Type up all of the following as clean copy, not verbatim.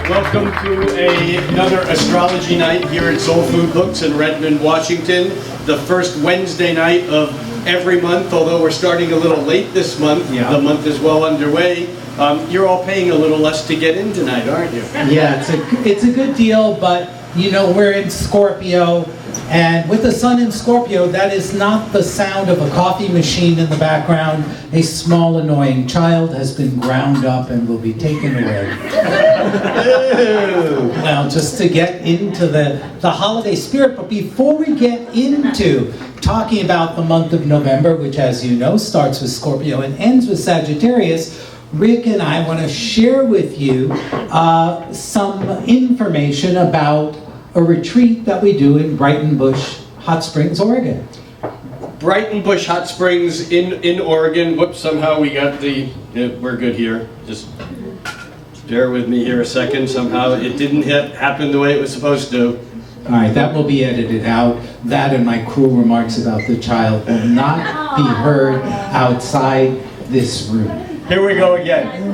Welcome to another astrology night here at Soul Food Books in Redmond, Washington. The first Wednesday night of every month, although we're starting a little late this month. Yeah. The month is well underway. You're all paying a little less to get in tonight, aren't you? Yeah, it's a good deal, but you know, we're in Scorpio, and with the sun in Scorpio, that is not the sound of a coffee machine in the background. A small annoying child has been ground up and will be taken away. Well, just to get into the holiday spirit, but before we get into talking about the month of November, which as you know starts with Scorpio and ends with Sagittarius, Rick and I want to share with you some information about a retreat that we do in Breitenbush Hot Springs, Oregon. Breitenbush Hot Springs in Oregon. Whoops, somehow we got we're good here. Just bear with me here a second. Somehow it didn't happen the way it was supposed to. All right, that will be edited out. That and my cruel remarks about the child will not be heard outside this room. Here we go again.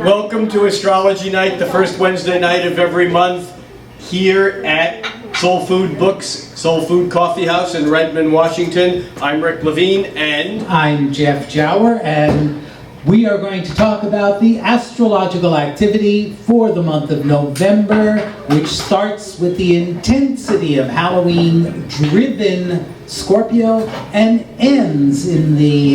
Welcome to Astrology Night, the first Wednesday night of every month here at Soul Food Books, Soul Food Coffee House in Redmond, Washington. I'm Rick Levine and I'm Jeff Jower, and we are going to talk about the astrological activity for the month of November, which starts with the intensity of Halloween-driven Scorpio and ends in the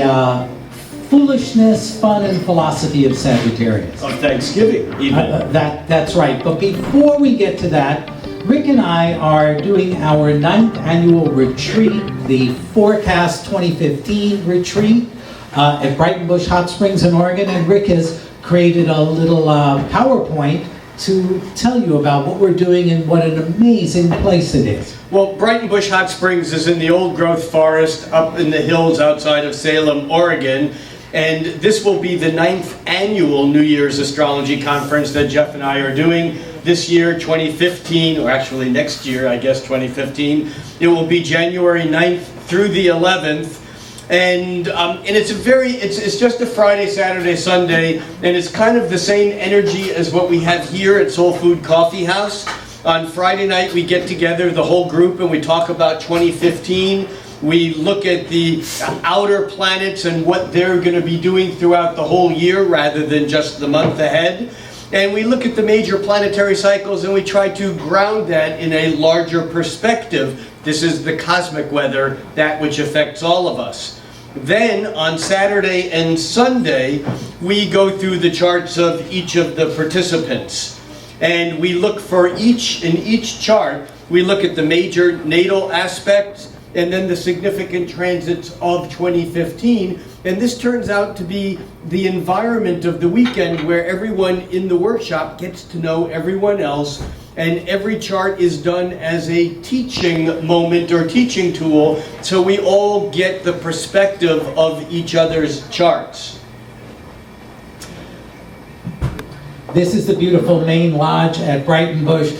foolishness, fun, and philosophy of Sagittarius. Of Thanksgiving, even. That's right. But before we get to that, Rick and I are doing our 9th annual retreat, the Forecast 2015 retreat at Breitenbush Hot Springs in Oregon. And Rick has created a little PowerPoint to tell you about what we're doing and what an amazing place it is. Well, Breitenbush Hot Springs is in the old-growth forest up in the hills outside of Salem, Oregon. And this will be the 9th annual New Year's Astrology Conference that Jeff and I are doing this year, 2015, or actually next year, I guess 2015. It will be January 9th through the 11th. And it's just a Friday, Saturday, Sunday, and it's kind of the same energy as what we have here at Soul Food Coffee House. On Friday night, we get together, the whole group, and we talk about 2015. We look at the outer planets and what they're going to be doing throughout the whole year rather than just the month ahead. And we look at the major planetary cycles and we try to ground that in a larger perspective. This is the cosmic weather, that which affects all of us. Then on Saturday and Sunday, we go through the charts of each of the participants. And we look for in each chart, we look at the major natal aspects and then the significant transits of 2015. And this turns out to be the environment of the weekend where everyone in the workshop gets to know everyone else, and every chart is done as a teaching moment or teaching tool, so we all get the perspective of each other's charts. This is the beautiful main lodge at Breitenbush.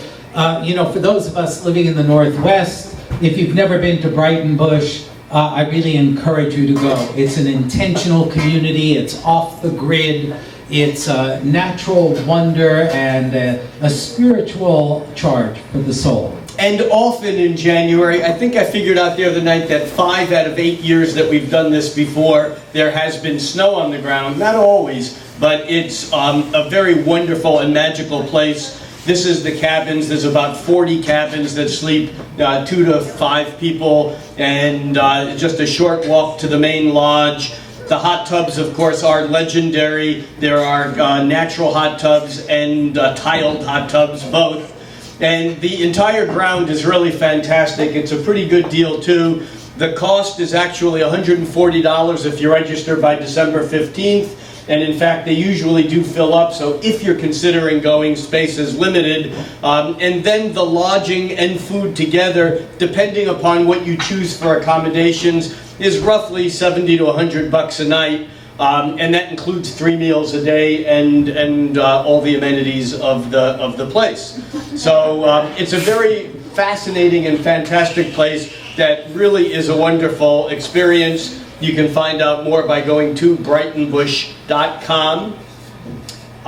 You know, for those of us living in the Northwest, if you've never been to Breitenbush, I really encourage you to go. It's an intentional community, it's off the grid, it's a natural wonder and a spiritual charge for the soul. And often in January, I think I figured out the other night that 5 out of 8 years that we've done this before, there has been snow on the ground. Not always, but it's a very wonderful and magical place. This is the cabins. There's about 40 cabins that sleep 2 to 5 people, and just a short walk to the main lodge. The hot tubs, of course, are legendary. There are natural hot tubs and tiled hot tubs, both. And the entire ground is really fantastic. It's a pretty good deal, too. The cost is actually $140 if you register by December 15th. And in fact, they usually do fill up, so if you're considering going, space is limited. And then the lodging and food together, depending upon what you choose for accommodations, is roughly $70 to $100 a night. And that includes 3 meals a day and all the amenities of the place. So it's a very fascinating and fantastic place that really is a wonderful experience. You can find out more by going to breitenbush.com.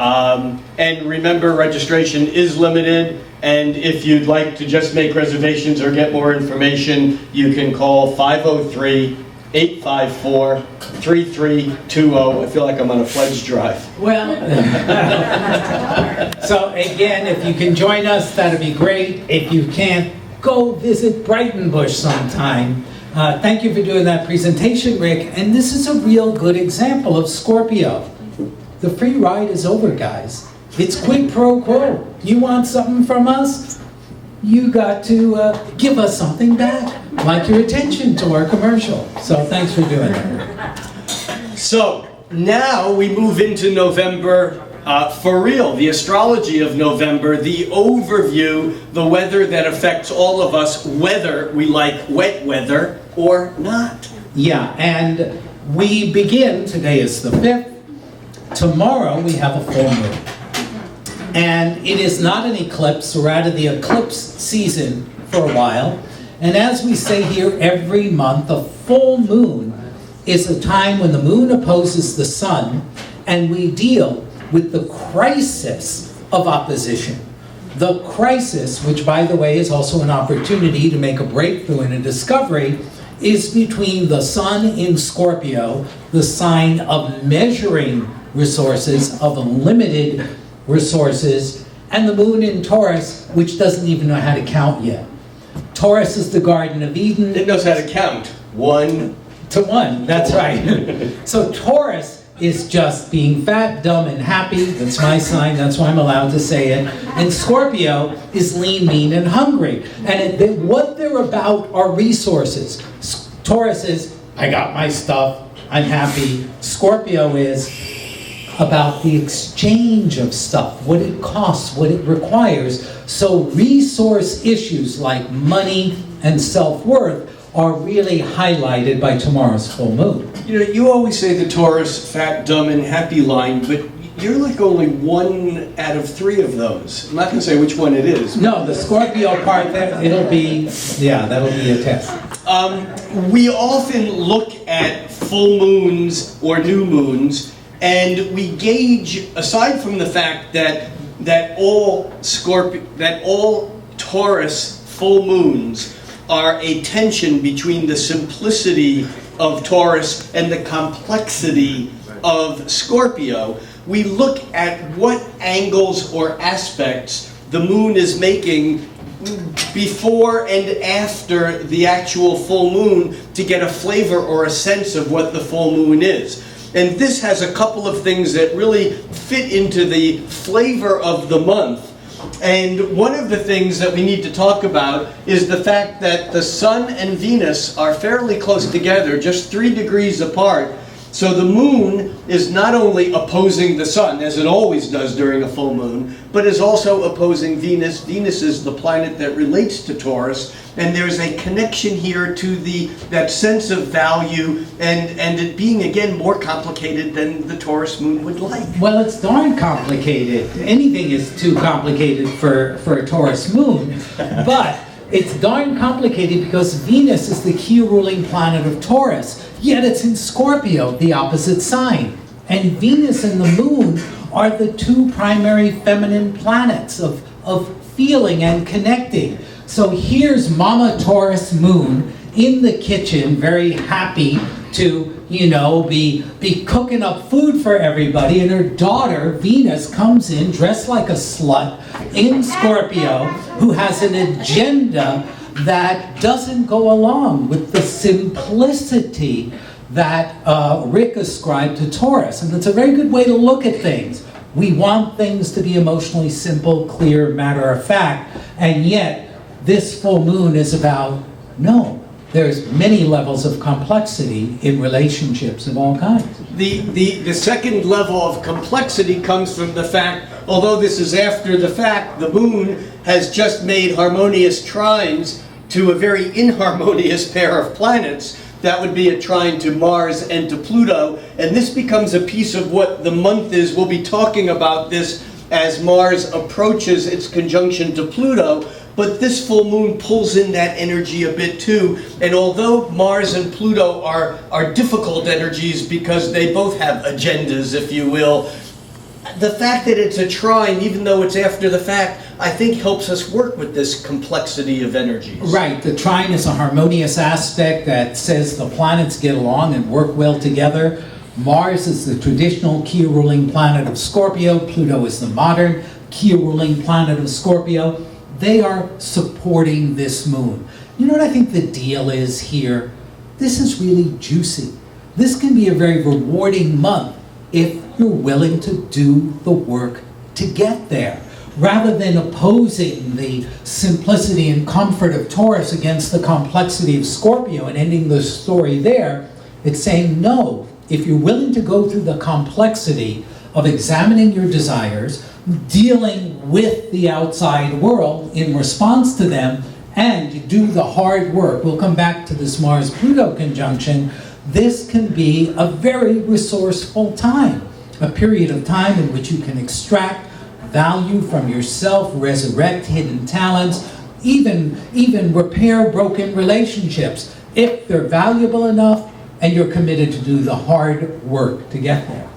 And remember, registration is limited, and if you'd like to just make reservations or get more information, you can call 503-854-3320. I feel like I'm on a pledge drive. Well, so again, if you can join us, that'd be great. If you can't, go visit Breitenbush sometime. Thank you for doing that presentation, Rick. And this is a real good example of Scorpio. The free ride is over, guys. It's quid pro quo. You want something from us? You got to give us something back, like your attention to our commercial. So thanks for doing that. So now we move into November for real, the astrology of November, the overview, the weather that affects all of us, whether we like wet weather or not. Yeah, and we begin, today is the 5th. Tomorrow we have a full moon. And it is not an eclipse. We're out of the eclipse season for a while. And as we say here every month, a full moon is a time when the moon opposes the sun, and we deal with the crisis of opposition. The crisis, which by the way is also an opportunity to make a breakthrough and a discovery, is between the sun in Scorpio, the sign of measuring resources, of limited resources, and the moon in Taurus, which doesn't even know how to count yet. Taurus is the Garden of Eden. It knows how to count. 1 to 1, that's right. So Taurus is just being fat, dumb, and happy. That's my sign, that's why I'm allowed to say it. And Scorpio is lean, mean, and hungry. And what they're about are resources. Taurus is, I got my stuff, I'm happy. Scorpio is about the exchange of stuff, what it costs, what it requires. So resource issues like money and self-worth are really highlighted by tomorrow's full moon. You know, you always say the Taurus, fat, dumb, and happy line, but you're like only 1 out of 3 of those. I'm not going to say which one it is. No, the Scorpio part, it'll be, yeah, that'll be a test. We often look at full moons or new moons, and we gauge, aside from the fact that all Taurus full moons are a tension between the simplicity of Taurus and the complexity of Scorpio, we look at what angles or aspects the moon is making before and after the actual full moon to get a flavor or a sense of what the full moon is. And this has a couple of things that really fit into the flavor of the month. And one of the things that we need to talk about is the fact that the Sun and Venus are fairly close together, just 3 degrees apart. So the moon is not only opposing the sun, as it always does during a full moon, but is also opposing Venus. Venus is the planet that relates to Taurus, and there's a connection here to that sense of value and it being, again, more complicated than the Taurus moon would like. Well, it's darn complicated. Anything is too complicated for a Taurus moon, but it's darn complicated because Venus is the key ruling planet of Taurus, yet it's in Scorpio, the opposite sign. And Venus and the moon are the 2 primary feminine planets of feeling and connecting. So here's Mama Taurus moon in the kitchen, very happy to, be cooking up food for everybody, and her daughter, Venus, comes in dressed like a slut in Scorpio, who has an agenda that doesn't go along with the simplicity that Rick ascribed to Taurus. And it's a very good way to look at things. We want things to be emotionally simple, clear, matter of fact, and yet this full moon is about, no, there's many levels of complexity in relationships of all kinds. The second level of complexity comes from the fact, although this is after the fact, the moon has just made harmonious trines to a very inharmonious pair of planets. That would be a trine to Mars and to Pluto, and this becomes a piece of what the month is. We'll be talking about this as Mars approaches its conjunction to Pluto, but this full moon pulls in that energy a bit too. And although Mars and Pluto are difficult energies because they both have agendas, if you will, the fact that it's a trine, even though it's after the fact, I think helps us work with this complexity of energies. Right, the trine is a harmonious aspect that says the planets get along and work well together. Mars is the traditional key ruling planet of Scorpio. Pluto is the modern key ruling planet of Scorpio. They are supporting this moon. You know what I think the deal is here? This is really juicy. This can be a very rewarding month if you're willing to do the work to get there. Rather than opposing the simplicity and comfort of Taurus against the complexity of Scorpio and ending the story there, it's saying no. If you're willing to go through the complexity of examining your desires, dealing with the outside world in response to them, and do the hard work, we'll come back to this Mars-Pluto conjunction, this can be a very resourceful time, a period of time in which you can extract value from yourself, resurrect hidden talents, even repair broken relationships, if they're valuable enough and you're committed to do the hard work to get there.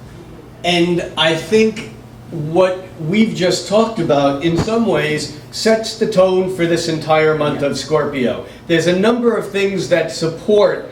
And I think what we've just talked about, in some ways, sets the tone for this entire month of Scorpio. There's a number of things that support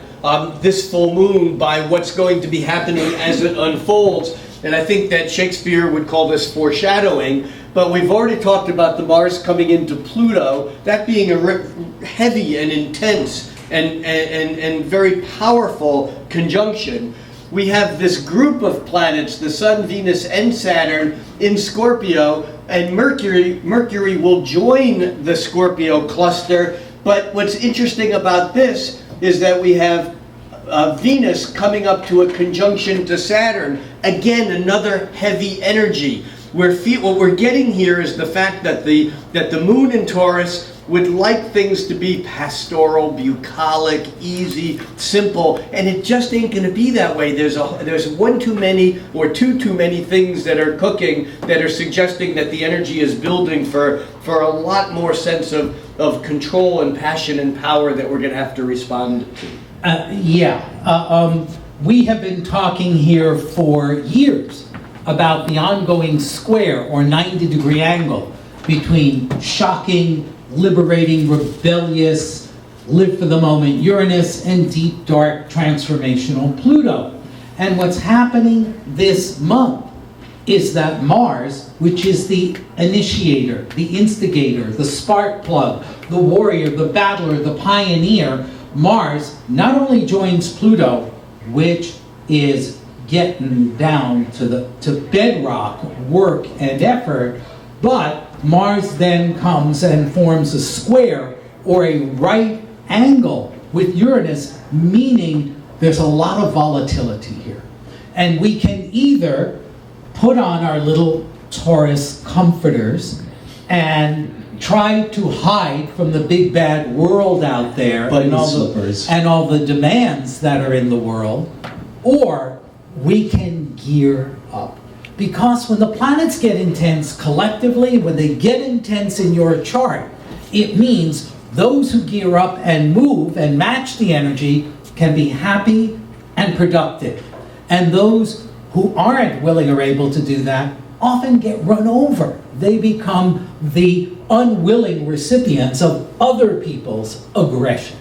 this full moon by what's going to be happening as it unfolds. And I think that Shakespeare would call this foreshadowing. But we've already talked about the Mars coming into Pluto, that being a heavy and intense and very powerful conjunction. We have this group of planets, the Sun, Venus, and Saturn in Scorpio, and Mercury will join the Scorpio cluster. But what's interesting about this is that we have Venus coming up to a conjunction to Saturn. Again, another heavy energy. What we're getting here is the fact that the moon in Taurus would like things to be pastoral, bucolic, easy, simple, and it just ain't going to be that way. There's one too many or two too many things that are cooking that are suggesting that the energy is building for a lot more sense of control and passion and power that we're going to have to respond to. We have been talking here for years about the ongoing square or 90-degree angle between shocking, liberating, rebellious, live for the moment Uranus and deep, dark, transformational Pluto. And what's happening this month is that Mars, which is the initiator, the instigator, the spark plug, the warrior, the battler, the pioneer, Mars not only joins Pluto, which is getting down to bedrock work and effort, but Mars then comes and forms a square or a right angle with Uranus, meaning there's a lot of volatility here. And we can either put on our little Taurus comforters and try to hide from the big bad world out there and all the demands that are in the world, or we can gear up. Because when the planets get intense collectively, when they get intense in your chart, it means those who gear up and move and match the energy can be happy and productive. And those who aren't willing or able to do that often get run over. They become the unwilling recipients of other people's aggression.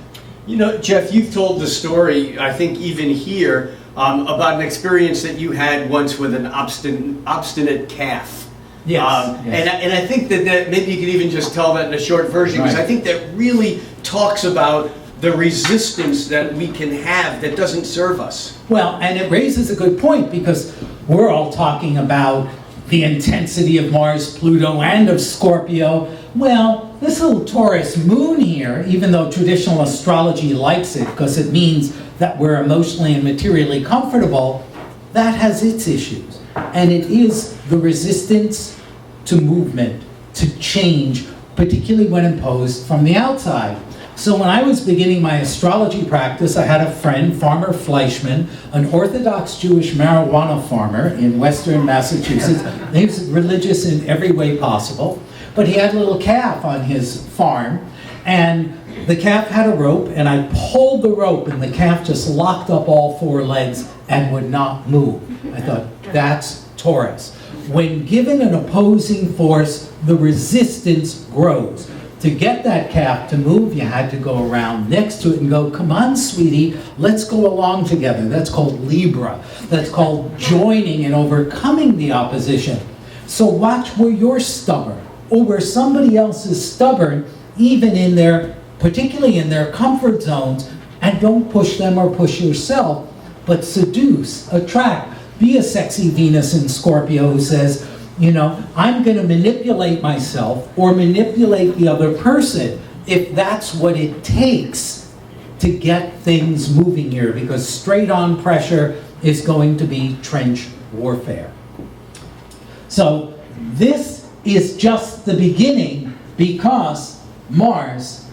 You know, Jeff, you've told the story, I think even here, about an experience that you had once with an obstinate calf. Yes. And I think that maybe you could even just tell that in a short version, because I think that really talks about the resistance that we can have that doesn't serve us. Well, and it raises a good point, because we're all talking about the intensity of Mars, Pluto, and of Scorpio. Well, this little Taurus moon here, even though traditional astrology likes it because it means that we're emotionally and materially comfortable, that has its issues. And it is the resistance to movement, to change, particularly when imposed from the outside. So when I was beginning my astrology practice, I had a friend, Farmer Fleischman, an Orthodox Jewish marijuana farmer in Western Massachusetts. He was religious in every way possible, but he had a little calf on his farm, and the calf had a rope, and I pulled the rope, and the calf just locked up all four legs and would not move. I thought, that's Taurus. When given an opposing force, the resistance grows. To get that calf to move, you had to go around next to it and go, come on, sweetie, let's go along together. That's called Libra. That's called joining and overcoming the opposition. So watch where you're stubborn, or where somebody else is stubborn, even in their, particularly in their comfort zones, and don't push them or push yourself, but seduce, attract. Be a sexy Venus in Scorpio who says, you know, I'm going to manipulate myself or manipulate the other person if that's what it takes to get things moving here, because straight on pressure is going to be trench warfare. So this is just the beginning, because Mars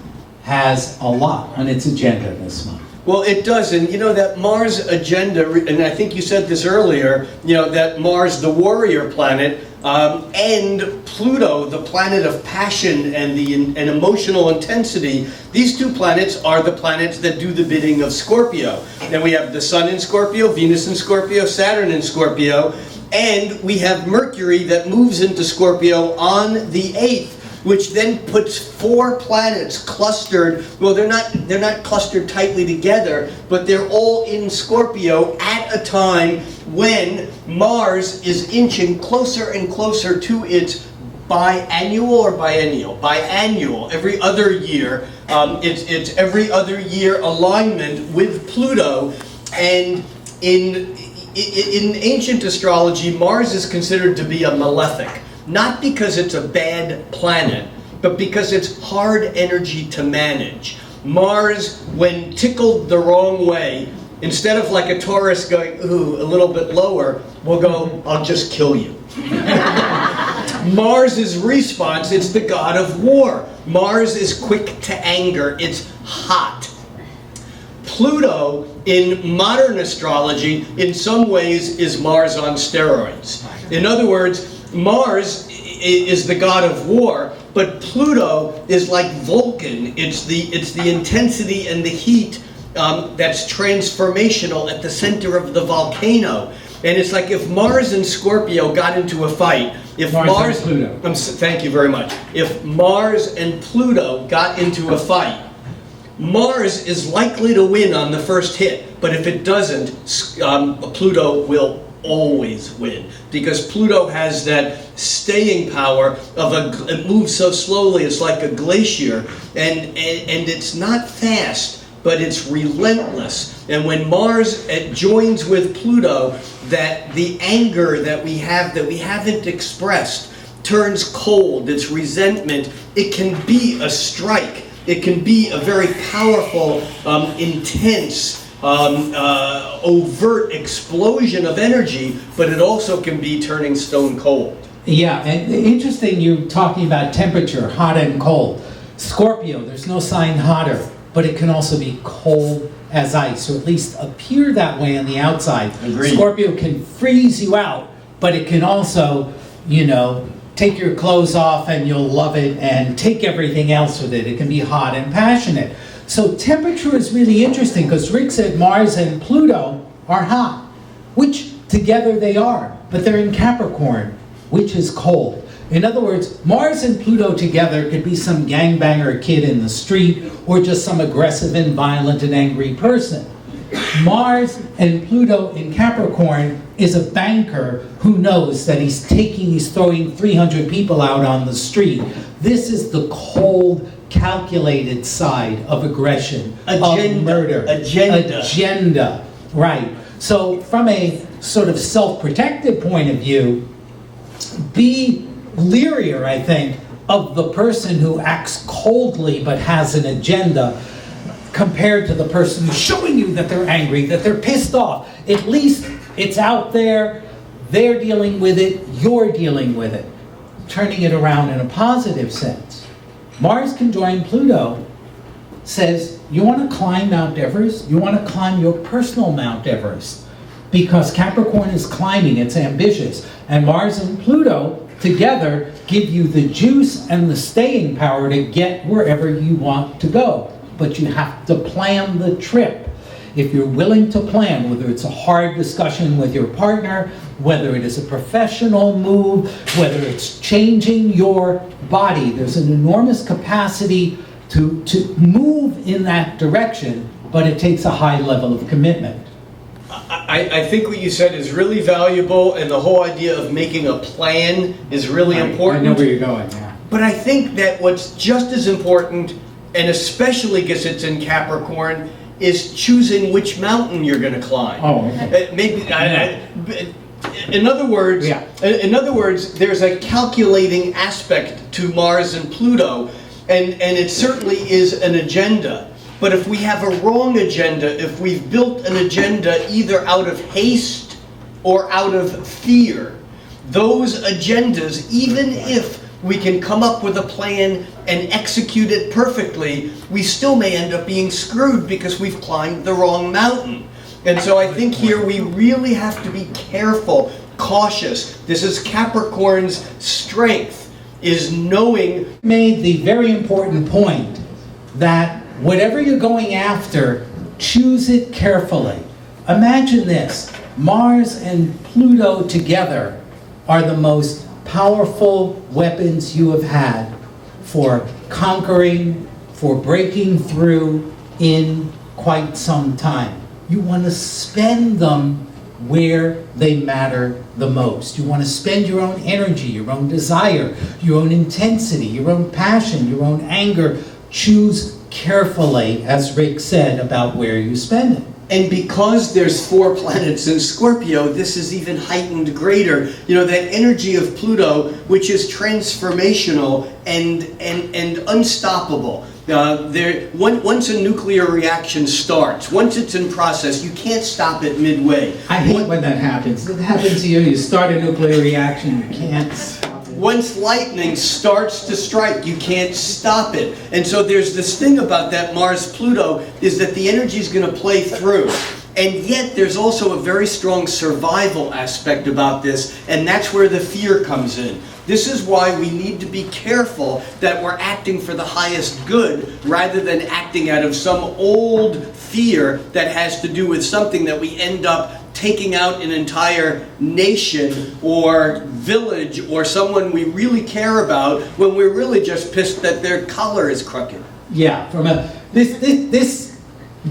has a lot on its agenda this month. Well, it does, and you know that Mars agenda, and I think you said this earlier, you know, that Mars, the warrior planet, and Pluto, the planet of passion and and emotional intensity, these two planets are the planets that do the bidding of Scorpio. Then we have the Sun in Scorpio, Venus in Scorpio, Saturn in Scorpio, and we have Mercury that moves into Scorpio on the 8th. Which then puts 4 planets clustered. Well, they're not clustered tightly together, but they're all in Scorpio at a time when Mars is inching closer and closer to its biannual or biennial? Biannual, every other year. It's every other year alignment with Pluto, and in ancient astrology, Mars is considered to be a malefic. Not because it's a bad planet, but because it's hard energy to manage. Mars, when tickled the wrong way, instead of like a Taurus going, ooh, a little bit lower, will go, I'll just kill you. Mars' response, it's the god of war. Mars is quick to anger, it's hot. Pluto, in modern astrology, in some ways is Mars on steroids. In other words, Mars is the god of war, but Pluto is like Vulcan. It's the intensity and the heat that's transformational at the center of the volcano. And it's like if Mars and Scorpio got into a fight, if Mars and Pluto. Thank you very much. If Mars and Pluto got into a fight, Mars is likely to win on the first hit, but if it doesn't, Pluto will always win, because Pluto has that staying power of it moves so slowly, it's like a glacier, and it's not fast, but it's relentless. And when Mars joins with Pluto, that the anger that we have that we haven't expressed turns cold, it's resentment. It can be a strike, it can be a very powerful, intense, overt explosion of energy, but it also can be turning stone cold. Yeah, and interesting you're talking about temperature, hot and cold. Scorpio, there's no sign hotter, but it can also be cold as ice, or at least appear that way on the outside. Agreed. Scorpio can freeze you out, but it can also, you know, take your clothes off and you'll love it, and take everything else with it. It can be hot and passionate. So temperature is really interesting, because Rick said Mars and Pluto are hot, which together they are, but they're in Capricorn, which is cold. In other words, Mars and Pluto together could be some gangbanger kid in the street, or just some aggressive and violent and angry person. Mars and Pluto in Capricorn is a banker who knows that he's throwing 300 people out on the street. This is the cold, calculated side of aggression, of murder. Agenda, right. So from a sort of self-protective point of view, be learier, I think, of the person who acts coldly but has an agenda, compared to the person who's showing you that they're angry, that they're pissed off. At least it's out there, they're dealing with it, you're dealing with it. Turning it around in a positive sense. Mars conjoined Pluto says, you want to climb Mount Everest? You want to climb your personal Mount Everest. Because Capricorn is climbing, it's ambitious. And Mars and Pluto together give you the juice and the staying power to get wherever you want to go. But you have to plan the trip. if you're willing to plan, whether it's a hard discussion with your partner, whether it is a professional move, whether it's changing your body, there's an enormous capacity to move in that direction, but it takes a high level of commitment. I think what you said is really valuable, and the whole idea of making a plan is really important. I know where you're going, yeah. But I think that what's just as important, and especially because it's in Capricorn, is choosing which mountain you're going to climb. Oh, okay. In other words, Yeah. in other words, there's a calculating aspect to Mars and Pluto, and it certainly is an agenda. But if we have a wrong agenda, if we've built an agenda either out of haste or out of fear, those agendas, even if we can come up with a plan and execute it perfectly, we still may end up being screwed because we've climbed the wrong mountain. And so I think here we really have to be careful, cautious. This is Capricorn's strength, is knowing. Made the very important point that whatever you're going after, choose it carefully. Imagine this, Mars and Pluto together are the most powerful weapons you have had for conquering, for breaking through in quite some time. You want to spend them where they matter the most. You want to spend your own energy, your own desire, your own intensity, your own passion, your own anger. Choose carefully, as Rick said, about where you spend it. And because there's 4 planets in Scorpio, this is even heightened greater. You know, that energy of Pluto, which is transformational and unstoppable. Once a nuclear reaction starts, once it's in process, you can't stop it midway. I hate when that happens. It happens to you. You start a nuclear reaction, you can't stop it. Once lightning starts to strike, you can't stop it. And so there's this thing about that Mars-Pluto, is that the energy is going to play through. And yet there's also a very strong survival aspect about this, and that's where the fear comes in. This is why we need to be careful that we're acting for the highest good rather than acting out of some old fear that has to do with something that we end up taking out an entire nation or village or someone we really care about when we're really just pissed that their collar is crooked. Yeah, this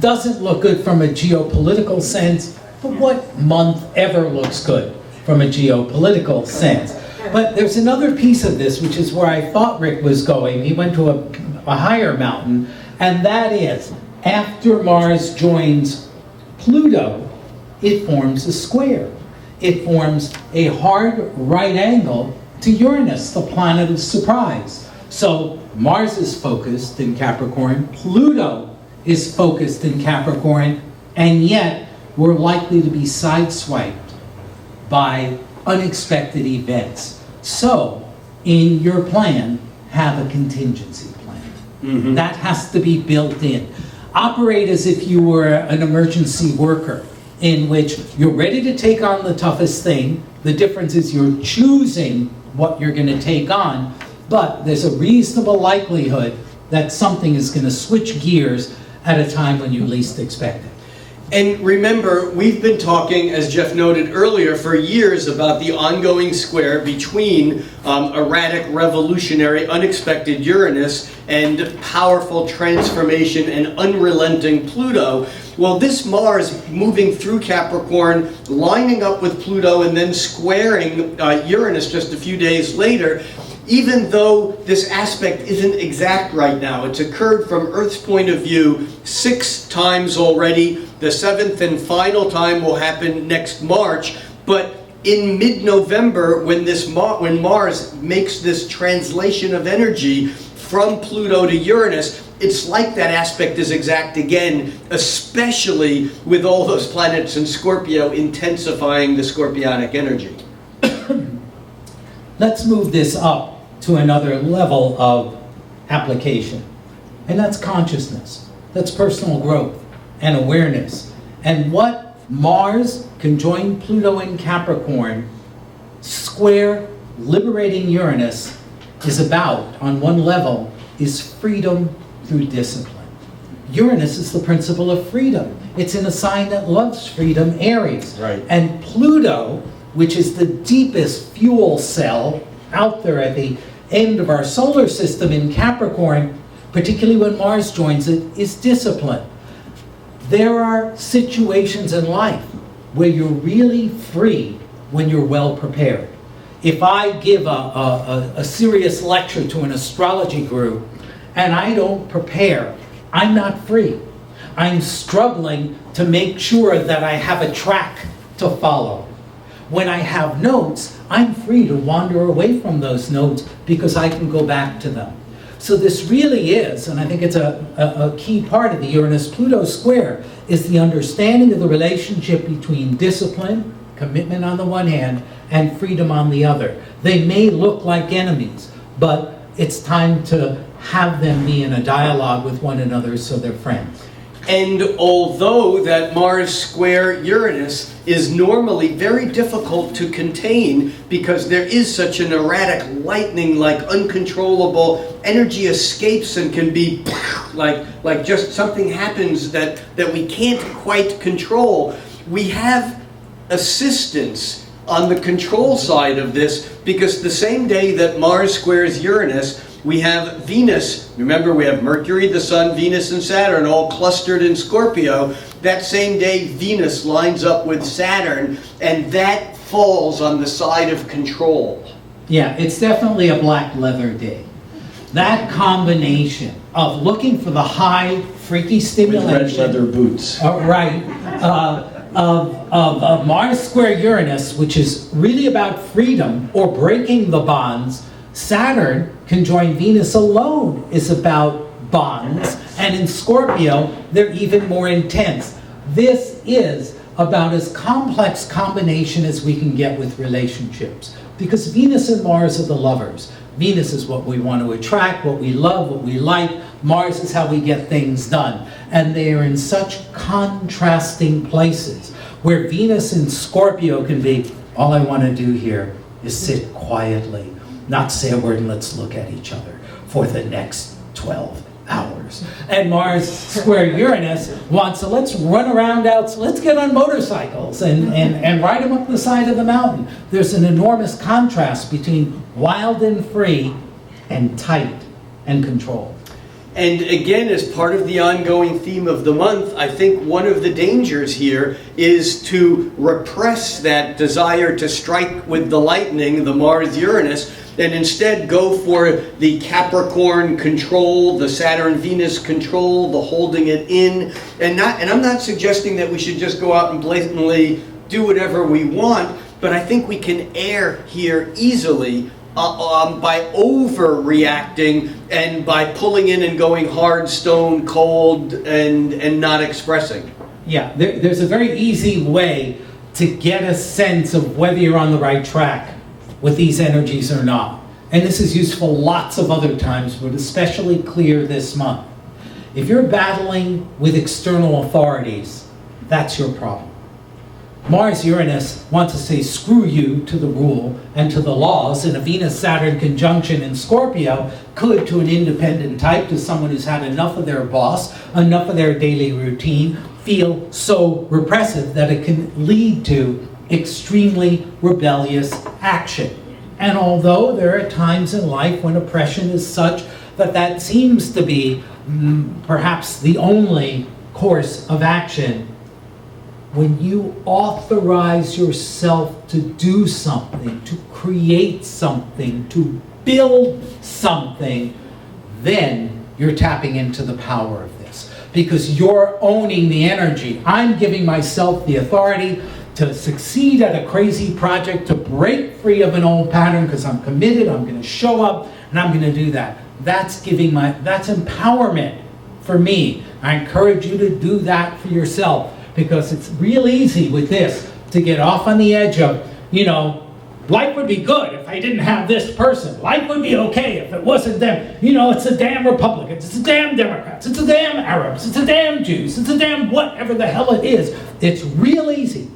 doesn't look good from a geopolitical sense, but what month ever looks good from a geopolitical sense? But there's another piece of this, which is where I thought Rick was going. He went to a higher mountain, and that is, after Mars joins Pluto, it forms a square. It forms a hard right angle to Uranus, the planet of surprise. So Mars is focused in Capricorn, Pluto is focused in Capricorn, and yet we're likely to be sideswiped by unexpected events. So, in your plan, have a contingency plan. Mm-hmm. That has to be built in. Operate as if you were an emergency worker, in which you're ready to take on the toughest thing. The difference is you're choosing what you're going to take on, but there's a reasonable likelihood that something is going to switch gears at a time when you least expect it. And remember, we've been talking, as Jeff noted earlier, for years about the ongoing square between erratic, revolutionary, unexpected Uranus and powerful transformation and unrelenting Pluto. Well, this Mars moving through Capricorn, lining up with Pluto, and then squaring Uranus just a few days later, even though this aspect isn't exact right now, it's occurred from Earth's point of view 6 times already. The 7th and final time will happen next March, but in mid-November, when Mars makes this translation of energy from Pluto to Uranus, it's like that aspect is exact again, especially with all those planets in Scorpio intensifying the scorpionic energy. Let's move this up to another level of application, and that's consciousness. That's personal growth and awareness. And what Mars conjoined Pluto in Capricorn, square liberating Uranus, is about, on one level, is freedom through discipline. Uranus is the principle of freedom. It's in a sign that loves freedom, Aries. Right. And Pluto, which is the deepest fuel cell out there at the end of our solar system in Capricorn, particularly when Mars joins it, is discipline. There are situations in life where you're really free when you're well prepared. If I give a serious lecture to an astrology group and I don't prepare, I'm not free. I'm struggling to make sure that I have a track to follow. When I have notes, I'm free to wander away from those notes because I can go back to them. So this really is, and I think it's a key part of the Uranus-Pluto square, is the understanding of the relationship between discipline, commitment on the one hand, and freedom on the other. They may look like enemies, but it's time to have them be in a dialogue with one another so they're friends. And although that Mars square Uranus is normally very difficult to contain because there is such an erratic lightning-like uncontrollable energy escapes and can be like just something happens that we can't quite control, we have assistance on the control side of this, because the same day that Mars squares Uranus, we have Venus. Remember, we have Mercury, the Sun, Venus, and Saturn all clustered in Scorpio. That same day, Venus lines up with Saturn, and that falls on the side of control. Yeah, it's definitely a black leather day. That combination of looking for the high, freaky stimulation. With red leather boots. Right. Of Mars square Uranus, which is really about freedom or breaking the bonds. Saturn conjoined Venus alone is about bonds, and in Scorpio, they're even more intense. This is about as complex combination as we can get with relationships, because Venus and Mars are the lovers. Venus is what we want to attract, what we love, what we like. Mars is how we get things done. And they are in such contrasting places, where Venus in Scorpio can be, all I want to do here is sit quietly, not say a word, and let's look at each other for the next 12 hours. And Mars square Uranus wants to, let's run around out, so let's get on motorcycles and ride them up the side of the mountain. There's an enormous contrast between wild and free and tight and controlled. And again, as part of the ongoing theme of the month, I think one of the dangers here is to repress that desire to strike with the lightning, the Mars-Uranus, and instead go for the Capricorn control, the Saturn-Venus control, the holding it in. And I'm not suggesting that we should just go out and blatantly do whatever we want, but I think we can err here easily by overreacting and by pulling in and going hard, stone cold, and not expressing. Yeah, there's a very easy way to get a sense of whether you're on the right track with these energies or not. And this is useful lots of other times, but especially clear this month. If you're battling with external authorities, that's your problem. Mars-Uranus wants to say screw you to the rule and to the laws, and a Venus-Saturn conjunction in Scorpio could, to an independent type, to someone who's had enough of their boss, enough of their daily routine, feel so repressive that it can lead to extremely rebellious action. And although there are times in life when oppression is such that seems to be perhaps the only course of action, when you authorize yourself to do something, to create something, to build something, then you're tapping into the power of this. Because you're owning the energy. I'm giving myself the authority to succeed at a crazy project, to break free of an old pattern because I'm committed, I'm going to show up, and I'm going to do that. That's empowerment for me. I encourage you to do that for yourself. Because it's real easy with this to get off on the edge of, life would be good if I didn't have this person. Life would be okay if it wasn't them. It's the damn Republicans, it's the damn Democrats, it's the damn Arabs, it's the damn Jews, it's the damn whatever the hell it is. It's real easy.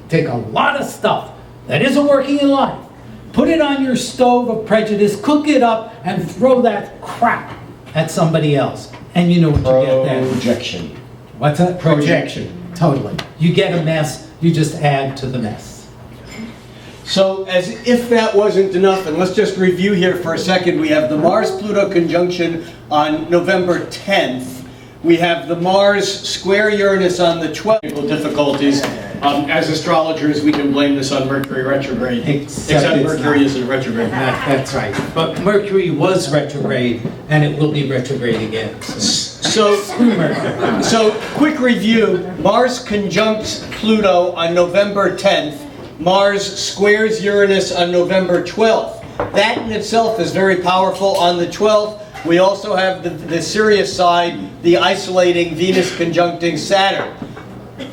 Take a lot of stuff that isn't working in life, put it on your stove of prejudice, cook it up, and throw that crap at somebody else. And you know what you get then. Projection. What's that? Projection. Totally. You get a mess, you just add to the mess. So as if that wasn't enough, and let's just review here for a second, we have the Mars-Pluto conjunction on November 10th. We have the Mars square Uranus on the 12th. Difficulties. As astrologers, we can blame this on Mercury retrograde. Except Mercury isn't retrograde. That's right. But Mercury was retrograde, and it will be retrograde again. So, Screw Mercury. so quick review. Mars conjuncts Pluto on November 10th. Mars squares Uranus on November 12th. That in itself is very powerful. On the 12th, we also have the serious side, the isolating Venus conjuncting Saturn.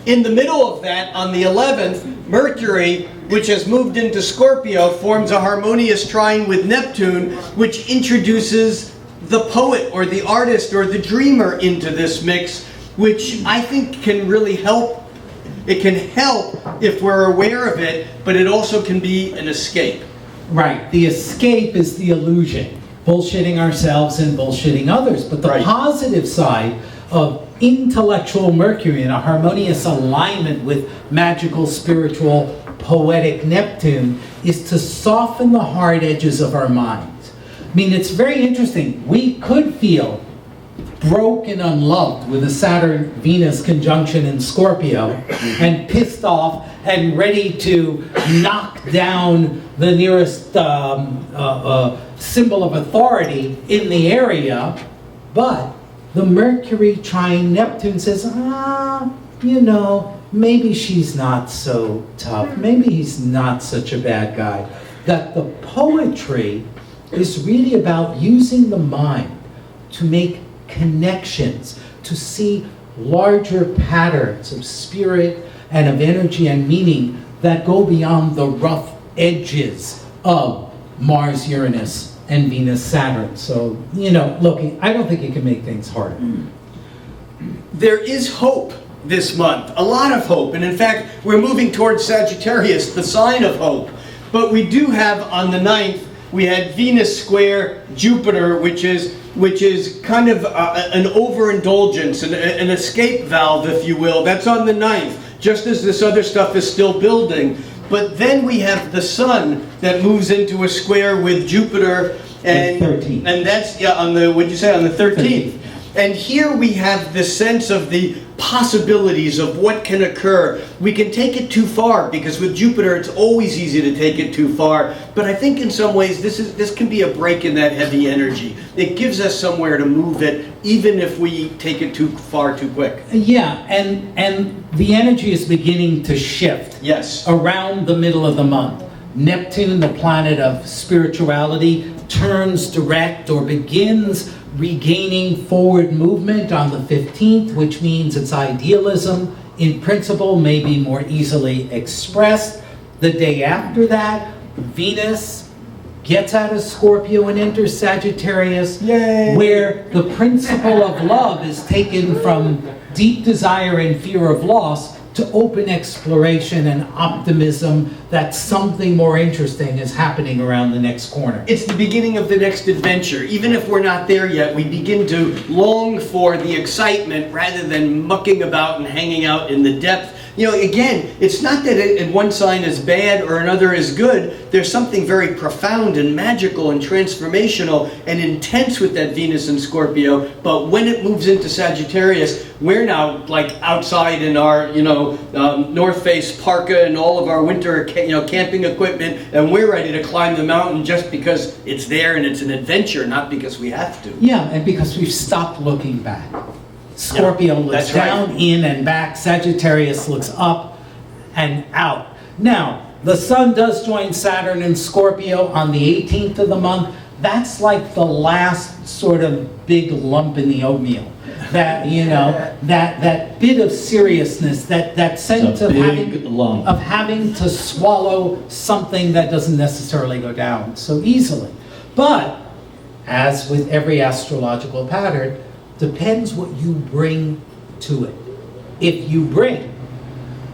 In the middle of that, on the 11th, Mercury, which has moved into Scorpio, forms a harmonious trine with Neptune, which introduces the poet or the artist or the dreamer into this mix, which I think can really help. It can help if we're aware of it, but it also can be an escape. Right. The escape is the illusion. Bullshitting ourselves and bullshitting others. But the positive side of intellectual Mercury in a harmonious alignment with magical, spiritual, poetic Neptune is to soften the hard edges of our minds. I mean, it's very interesting. We could feel broke and unloved with a Saturn-Venus conjunction in Scorpio and pissed off and ready to knock down the nearest symbol of authority in the area, but the Mercury trine Neptune says, maybe she's not so tough. Maybe he's not such a bad guy. That the poetry is really about using the mind to make connections, to see larger patterns of spirit and of energy and meaning that go beyond the rough edges of Mars, Uranus, and Venus, Saturn. So, look, I don't think you can make things harder. There is hope this month, a lot of hope, and in fact, we're moving towards Sagittarius, the sign of hope. But we do have on the 9th, we had Venus square Jupiter, which is kind of an overindulgence, an escape valve, if you will. That's on the 9th, just as this other stuff is still building. But then we have the Sun that moves into a square with Jupiter, and that's on the, what'd you say, on the 13th. And here we have the sense of the possibilities of what can occur. We can take it too far, because with Jupiter it's always easy to take it too far. But I think in some ways this can be a break in that heavy energy. It gives us somewhere to move it, even if we take it too far too quick. Yeah, and the energy is beginning to shift. Yes. Around the middle of the month. Neptune, the planet of spirituality, turns direct or begins regaining forward movement on the 15th, which means its idealism in principle may be more easily expressed. The day after that, Venus gets out of Scorpio and enters Sagittarius, where the principle of love is taken from deep desire and fear of loss to open exploration and optimism that something more interesting is happening around the next corner. It's the beginning of the next adventure. Even if we're not there yet, we begin to long for the excitement rather than mucking about and hanging out in the depth. Again, it's not that one sign is bad or another is good. There's something very profound and magical and transformational and intense with that Venus in Scorpio. But when it moves into Sagittarius, we're now like outside in our, North Face parka and all of our winter, camping equipment, and we're ready to climb the mountain just because it's there and it's an adventure, not because we have to. Yeah, and because we've stopped looking back. Scorpio looks down, in, and back. Sagittarius looks up and out. Now, the Sun does join Saturn in Scorpio on the 18th of the month. That's like the last sort of big lump in the oatmeal. That, that bit of seriousness, that sense of having to swallow something that doesn't necessarily go down so easily. But, as with every astrological pattern, depends what you bring to it. If you bring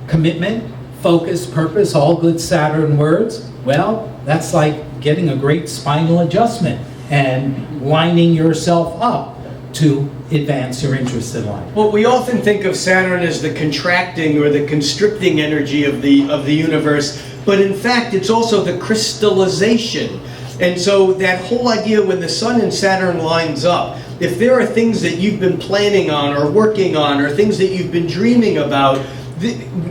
commitment, focus, purpose, all good Saturn words, well, that's like getting a great spinal adjustment. and lining yourself up to advance your interest in life. Well, we often think of Saturn as the contracting or the constricting energy of the universe, but in fact it's also the crystallization. And so that whole idea when the Sun and Saturn lines up, if there are things that you've been planning on or working on or things that you've been dreaming about,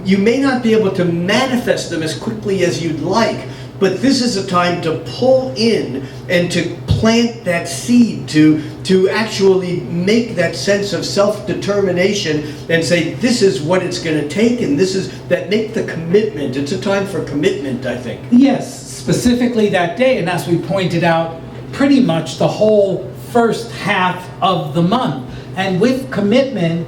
you may not be able to manifest them as quickly as you'd like, but this is a time to pull in and to plant that seed, to actually make that sense of self-determination and say, this is what it's going to take, and this is that, make the commitment. It's a time for commitment, I think. Yes, specifically that day, and as we pointed out, pretty much the whole first half of the month. And with commitment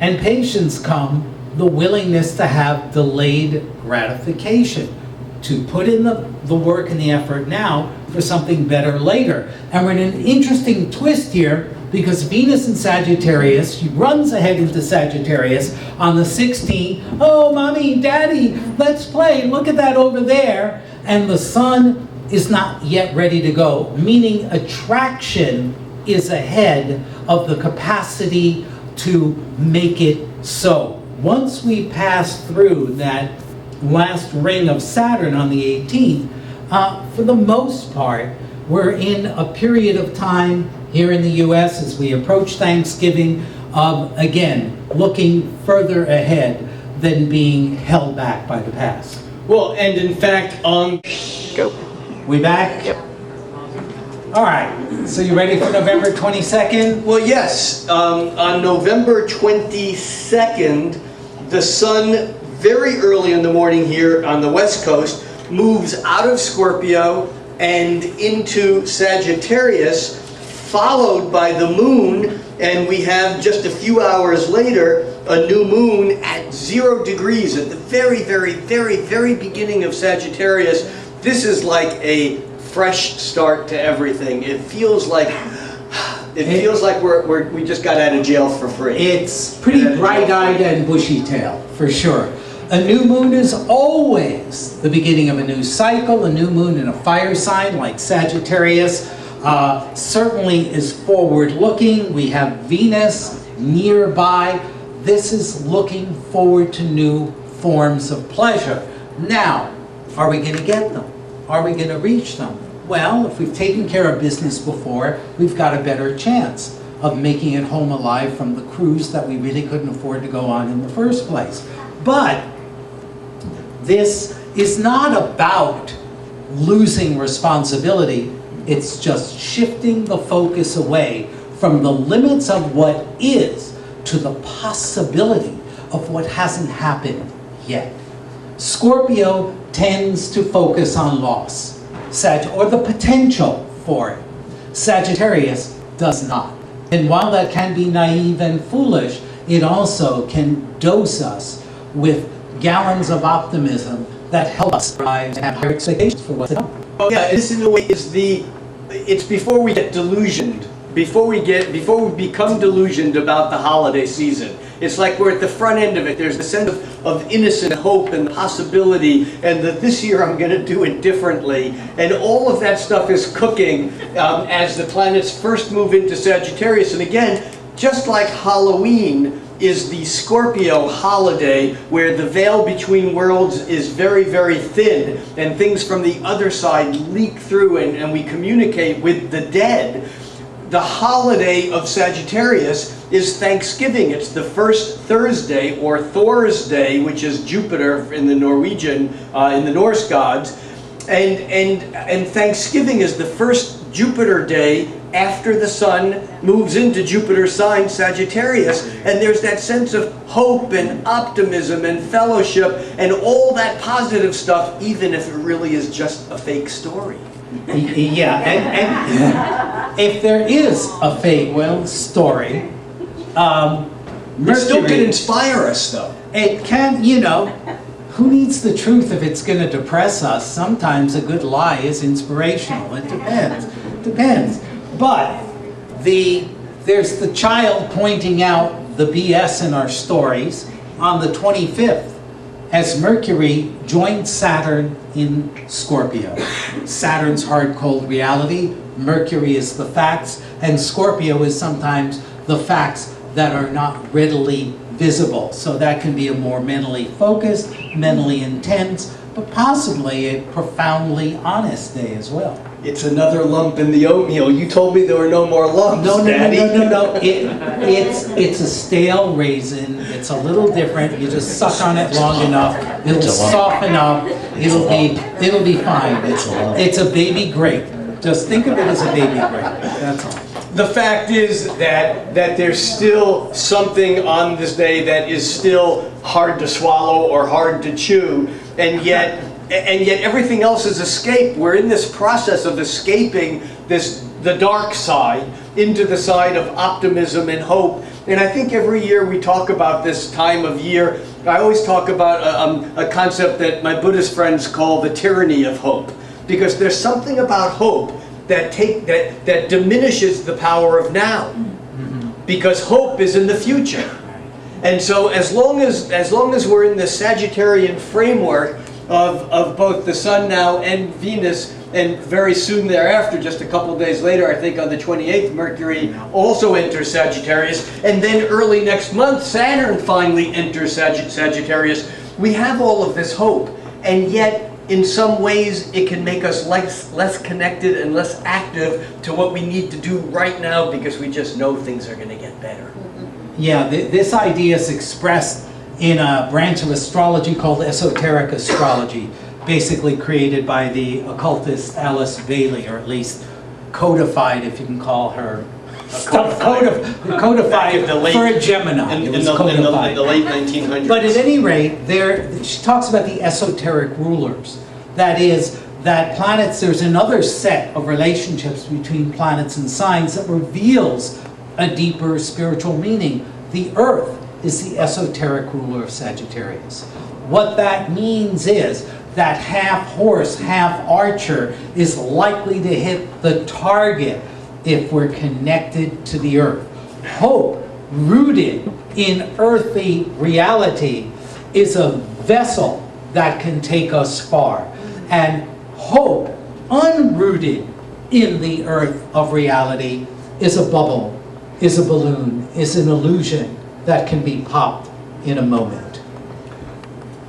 and patience come the willingness to have delayed gratification, to put in the work and the effort now for something better later. And we're in an interesting twist here because Venus in Sagittarius, she runs ahead into Sagittarius on the 16th. Oh, mommy, daddy, let's play. Look at that over there. And the Sun is not yet ready to go, meaning attraction is ahead of the capacity to make it so. Once we pass through that last ring of Saturn on the 18th, for the most part, we're in a period of time here in the US as we approach Thanksgiving of, again, looking further ahead than being held back by the past. Well, and in fact, Go. We back? Yep. All right, so you ready for November 22nd? well, yes, on November 22nd, the Sun, very early in the morning here on the West Coast, moves out of Scorpio and into Sagittarius, followed by the Moon, and we have just a few hours later a new moon at 0 degrees at the very, very, very, very beginning of Sagittarius. This is like a fresh start to everything. It feels like we just got out of jail for free. It's pretty bright-eyed and bushy-tailed, for sure. A new moon is always the beginning of a new cycle. A new moon in a fire sign like Sagittarius certainly is forward-looking. We have Venus nearby. This is looking forward to new forms of pleasure. Now, are we going to get them? Are we going to reach them? Well, if we've taken care of business before, we've got a better chance of making it home alive from the cruise that we really couldn't afford to go on in the first place. But this is not about losing responsibility. It's just shifting the focus away from the limits of what is to the possibility of what hasn't happened yet. Scorpio tends to focus on loss, or the potential for it. Sagittarius does not. And while that can be naive and foolish, it also can dose us with gallons of optimism that help us rise and have higher expectations for what's to come. Oh, yeah, this in a way is it's before we get delusioned, before we become delusioned about the holiday season. It's like we're at the front end of it. There's a sense of innocent hope and possibility, and that this year I'm going to do it differently. And all of that stuff is cooking as the planets first move into Sagittarius. And again, just like Halloween is the Scorpio holiday where the veil between worlds is very, very thin and things from the other side leak through and we communicate with the dead. The holiday of Sagittarius is Thanksgiving. It's the first Thursday, or Thor's Day, which is Jupiter in the Norwegian, in the Norse gods. And Thanksgiving is the first Jupiter day after the Sun moves into Jupiter's sign, Sagittarius. And there's that sense of hope and optimism and fellowship and all that positive stuff, even if it really is just a fake story. Yeah, and if there is a fake, story, It still can inspire us, though. It can, who needs the truth if it's going to depress us? Sometimes a good lie is inspirational. It depends. But there's the child pointing out the BS in our stories on the 25th as Mercury joined Saturn in Scorpio. Saturn's hard, cold reality, Mercury is the facts, and Scorpio is sometimes the facts that are not readily visible. So that can be a more mentally focused, mentally intense, but possibly a profoundly honest day as well. It's another lump in the oatmeal. You told me there were no more lumps, Daddy. No. It's a stale raisin. It's a little different. You just suck on it long enough. It'll soften up. It'll be fine. It's a baby grape. Just think of it as a baby grape. That's all. The fact is that there's still something on this day that is still hard to swallow or hard to chew, and yet everything else is escape. We're in this process of escaping the dark side into the side of optimism and hope. And I think every year we talk about this time of year. I always talk about a concept that my Buddhist friends call the tyranny of hope, because there's something about hope that diminishes the power of now, because hope is in the future. And so as long as we're in the Sagittarian framework of both the Sun now and Venus, and very soon thereafter, just a couple of days later, I think on the 28th, Mercury also enters Sagittarius, and then early next month, Saturn finally enters Sagittarius. We have all of this hope, and yet in some ways it can make us less connected and less active to what we need to do right now, because we just know things are going to get better. Yeah, this idea is expressed in a branch of astrology called esoteric astrology, basically created by the occultist Alice Bailey, or at least codified, if you can call her codified for a Gemini. In the late 1900s. But at any rate, she talks about the esoteric rulers. That is, that planets, there's another set of relationships between planets and signs that reveals a deeper spiritual meaning. The Earth is the esoteric ruler of Sagittarius. What that means is that half horse, half archer is likely to hit the target if we're connected to the Earth. Hope, rooted in earthly reality, is a vessel that can take us far. And hope, unrooted in the earth of reality, is a bubble, is a balloon, is an illusion that can be popped in a moment.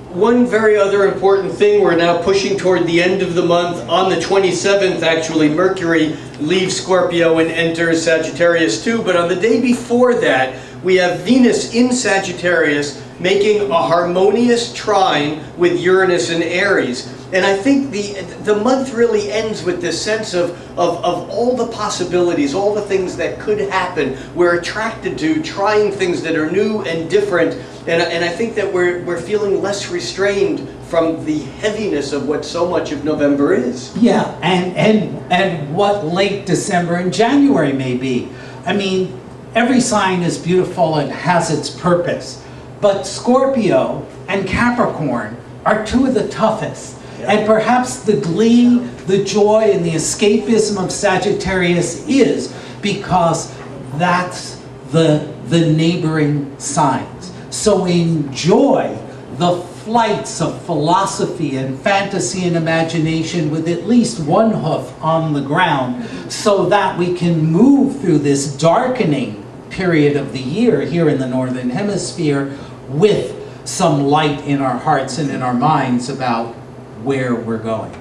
One very other important thing, we're now pushing toward the end of the month. On the 27th, actually, Mercury leaves Scorpio and enters Sagittarius too. But on the day before that, we have Venus in Sagittarius making a harmonious trine with Uranus and Aries. And I think the month really ends with this sense of all the possibilities, all the things that could happen. We're attracted to trying things that are new and different. And I think that we're feeling less restrained from the heaviness of what so much of November is. Yeah, and what late December and January may be. I mean, every sign is beautiful and has its purpose. But Scorpio and Capricorn are two of the toughest. Yeah. And perhaps the glee, the joy, and the escapism of Sagittarius is because that's the neighboring signs. So enjoy the flights of philosophy and fantasy and imagination with at least one hoof on the ground, so that we can move through this darkening period of the year here in the Northern Hemisphere with some light in our hearts and in our minds about where we're going.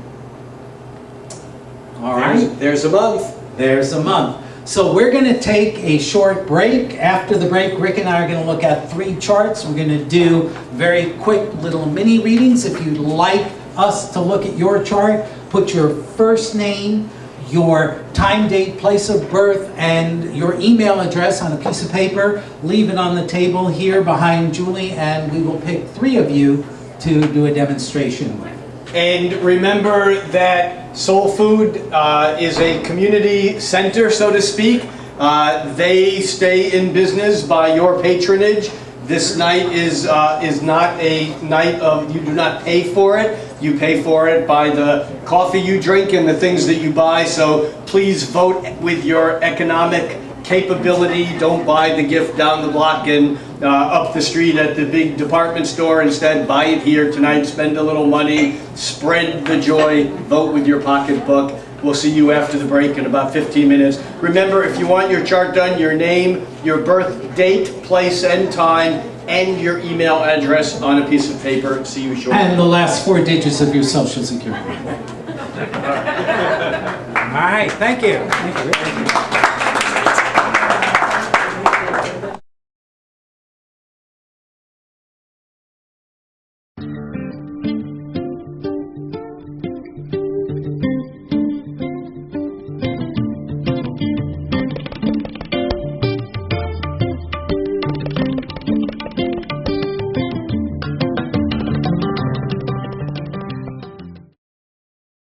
All right. There's a month. There's a month. So we're going to take a short break. After the break, Rick and I are going to look at 3 charts. We're going to do very quick little mini readings. If you'd like us to look at your chart, put your first name, your time, date, place of birth, and your email address on a piece of paper. Leave it on the table here behind Julie, and we will pick 3 of you to do a demonstration with. And remember that Soul Food is a community center, so to speak. They stay in business by your patronage. This night is not a night of, you do not pay for it. You pay for it by the coffee you drink and the things that you buy. So please vote with your economic capability. Don't buy the gift down the block and up the street at the big department store. Instead, buy it here tonight, spend a little money, spread the joy, vote with your pocketbook. We'll see you after the break in about 15 minutes. Remember, if you want your chart done, your name, your birth date, place, and time, and your email address on a piece of paper. See you shortly. And the last 4 digits of your social security. All right, thank you. Thank you.